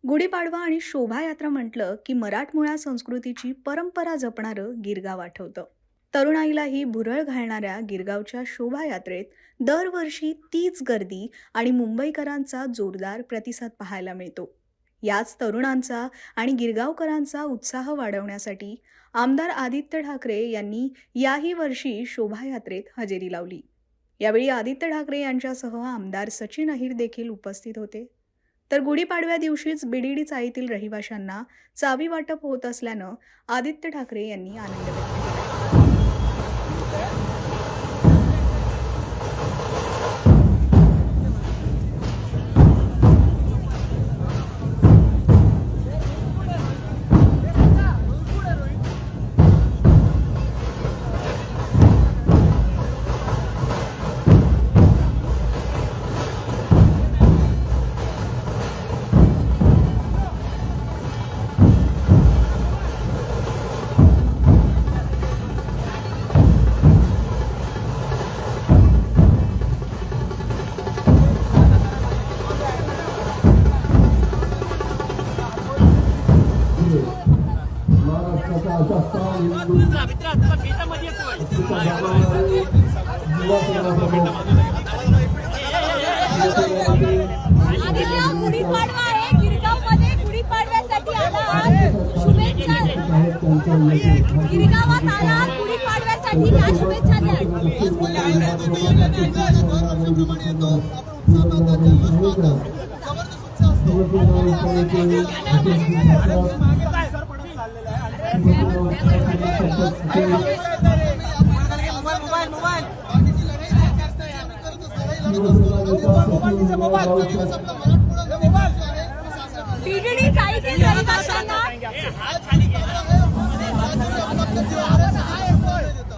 गुढीपाडवा आणि शोभायात्रा म्हटलं की मराठमोळा संस्कृतीची परंपरा जपणारं गिरगाव आठवतं. तरुणाईलाही भुरळ घालणाऱ्या गिरगावच्या शोभायात्रेत दरवर्षी तीच गर्दी आणि मुंबईकरांचा जोरदार प्रतिसाद पाहायला मिळतो. याच तरुणांचा आणि गिरगावकरांचा उत्साह वाढवण्यासाठी आमदार आदित्य ठाकरे यांनी याही वर्षी शोभायात्रेत हजेरी लावली. यावेळी आदित्य ठाकरे यांच्यासह आमदार सचिन अहिर देखील उपस्थित होते. तर गुढीपाडव्या दिवशीच बीडीडी चाळीतील रहिवाशांना चावी वाटप होत असल्यानं आदित्य ठाकरे यांनी आनंद व्यक्त केला. गुढीपाडवा आहे. गिरगावमध्ये गुढीपाडव्यासाठी आला. शुभेच्छा. गिरगावात आला गुढीपाडव्यासाठी. या शुभेच्छा द्या.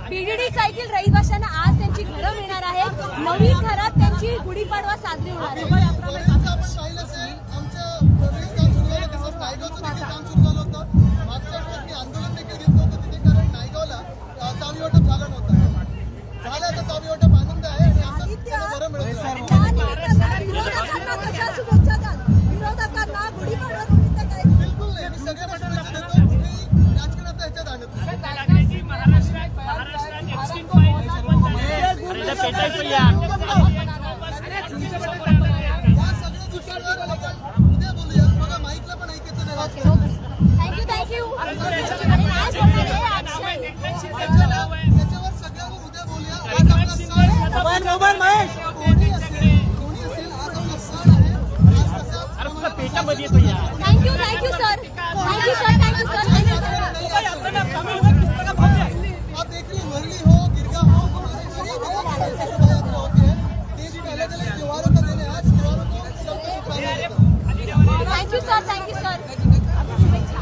बीडीडी चाळीतील रहिवाशांना आज त्यांची घरं मिळणार आहेत. नवीन घरात त्यांची गुढीपाडवा साजरी होणार आहे. Thank you. Thank you sir. Thank you sir.